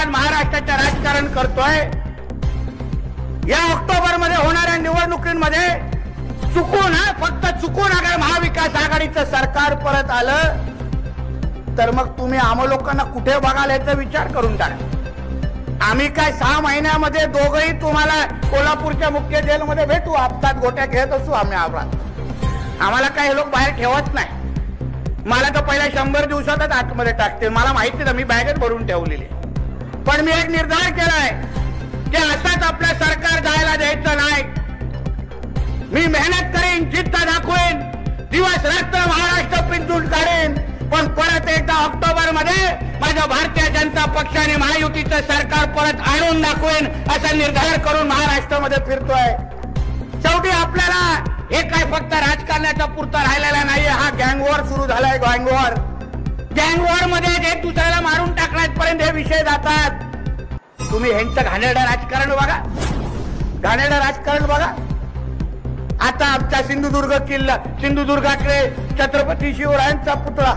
आज महाराष्ट्राचं राजकारण करतोय। या ऑक्टोबर मध्ये होणाऱ्या निवडणुकीमध्ये चुकून फक्त चुकून अगर महाविकास आघाडीचं सरकार परत आलं तर मग तुम्ही आम्हा लोकांना कुठे बघाल याचा विचार करून टाका। आम्ही काय 6 महिन्यामध्ये दोघंही तुम्हाला कोल्हापूरच्या मुख्य जेलमध्ये भेटू, आपसात गोट्या खेळत असू आम्ही। आम्हाला काय हे लोक बाहेर ठेवत नाही। मला तर पहिल्या 100 दिवसातच आतमध्ये टाकतील, मला माहिती आहे, मी बॅगेत भरून ठेवलेली। पण मी एक निर्धार केलाय की असाच आपलं सरकार जायला द्यायचं नाही। मी मेहनत करेन, जिद्द दाखवेन, दिवस रात्र महाराष्ट्र पिंजून काढेन, पण परत एकदा ऑक्टोबर मध्ये माझ्या भारतीय जनता पक्षाने महायुतीचं सरकार परत आणून दाखवेन असा निर्धार करून महाराष्ट्रामध्ये फिरतोय। शेवटी आपल्याला हे काय फक्त राजकारणाचा पुरता राहिलेला नाहीये, हा गँगवॉर सुरू झालाय। गँगवॉर मध्ये एक दुसऱ्याला मारून टाकण्यापर्यंत हे विषय जातात। तुम्ही ह्यांचं घाणेरडं राजकारण बघा, घाणेरडं राजकारण बघा। आता आमच्या सिंधुदुर्गाकडे छत्रपती शिवरायांचा पुतळा,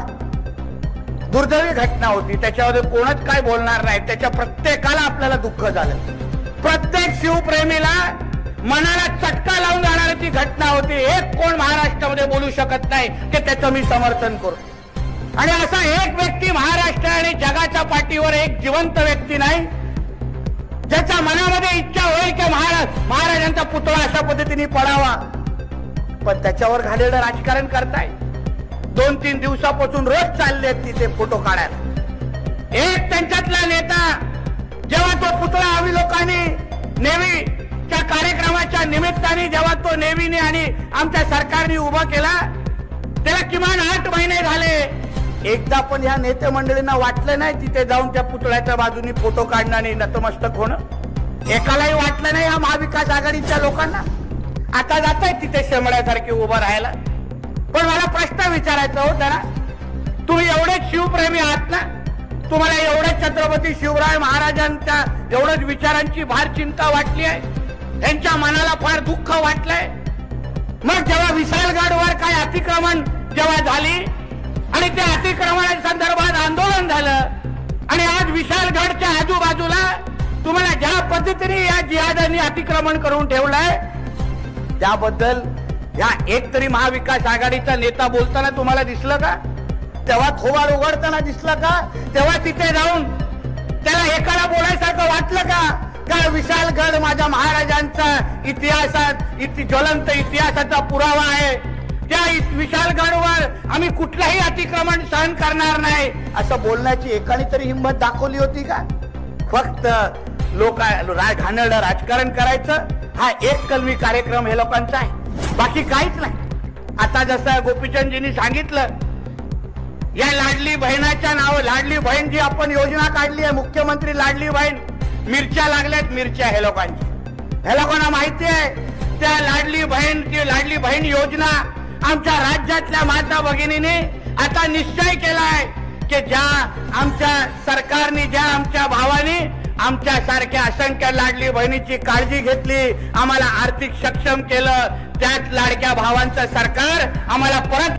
दुर्दैवी घटना होती, त्याच्यामध्ये कोणच काय बोलणार नाही। त्याच्या प्रत्येकाला आपल्याला दुःख झालं। प्रत्येक शिवप्रेमीला मनाला चटका लावून जाणारी ती घटना होती। एक कोण महाराष्ट्रामध्ये बोलू शकत नाही की त्याचं मी समर्थन करू। आणि असा एक व्यक्ती महाराष्ट्र आणि जगाच्या पाठीवर एक जिवंत व्यक्ती नाही ज्याच्या मनामध्ये इच्छा होईल की महाराजांचा पुतळा अशा पद्धतीने पडावा, पण त्याच्यावर घालेलं राजकारण करताय। 2-3 दिवसापासून रोज चालले तिथे फोटो काढायला। एक त्यांच्यातला नेता जेव्हा तो पुतळा आम्ही लोकांनी नेव्हीच्या कार्यक्रमाच्या निमित्ताने जेव्हा तो नेव्हीने आणि आमच्या सरकारने उभा केला, त्याला किमान 8 महिने झाले। एकदा पण या नेते मंडळींना वाटलं नाही तिथे जाऊन त्या पुतळ्याच्या बाजूनी फोटो काढणं आणि नतमस्तक होणं। एकालाही वाटलं नाही या महाविकास आघाडीच्या लोकांना। आता जात आहे तिथे शेमड्यासारखे उभं राहायला। पण मला प्रश्न विचारायचा हो त्याला, तुम्ही एवढेच शिवप्रेमी आहात ना, तुम्हाला एवढेच छत्रपती शिवराय महाराजांच्या एवढंच विचारांची फार चिंता वाटली आहे, त्यांच्या मनाला फार दुःख वाटलंय। मग जेव्हा विशाळगडवर काय अतिक्रमण जेव्हा झाली आणि त्या अतिक्रमणा संदर्भात आंदोलन झालं आणि आज विशाळगडच्या आजूबाजूला तुम्हाला ज्या पद्धतीने या जिहादांनी अतिक्रमण करून ठेवलंय त्याबद्दल या एक तरी महाविकास आघाडीचा नेता बोलताना तुम्हाला दिसलं का? तेव्हा थोबाड उघडताना दिसलं का? तेव्हा तिथे जाऊन त्याला एकाला बोलायसारखं वाटलं का? का विशाळगड माझ्या महाराजांचा इतिहासात ज्वलंत इतिहासाचा पुरावा आहे, त्या विशाळगडवर आम्ही कुठलंही अतिक्रमण सहन करणार नाही असं बोलण्याची एकाने तरी हिंमत दाखवली होती का? फक्त लोक घाणेरडं राजकारण करायचं हा एक कलमी कार्यक्रम हे लोकांचा आहे, बाकी काहीच नाही। आता जसं गोपीचंदजींनी सांगितलं, या लाडली बहिणाच्या नाव लाडली बहीण जी आपण योजना काढली आहे, मुख्यमंत्री लाडली बहीण, मिरच्या लागल्यात, मिरच्या हे लोकांना माहिती आहे। त्या लाडली बहीण योजना आमच्या राज्यातल्या माता भगिनीने आता निश्चय केलाय की ज्या आमच्या सरकारने, ज्या आमच्या भावाने आमच्या सारख्या असंख्य लाडली बहिणीची काळजी घेतली, आम्हाला आर्थिक सक्षम केलं, त्याच लाडक्या भावांचं सरकार आम्हाला परत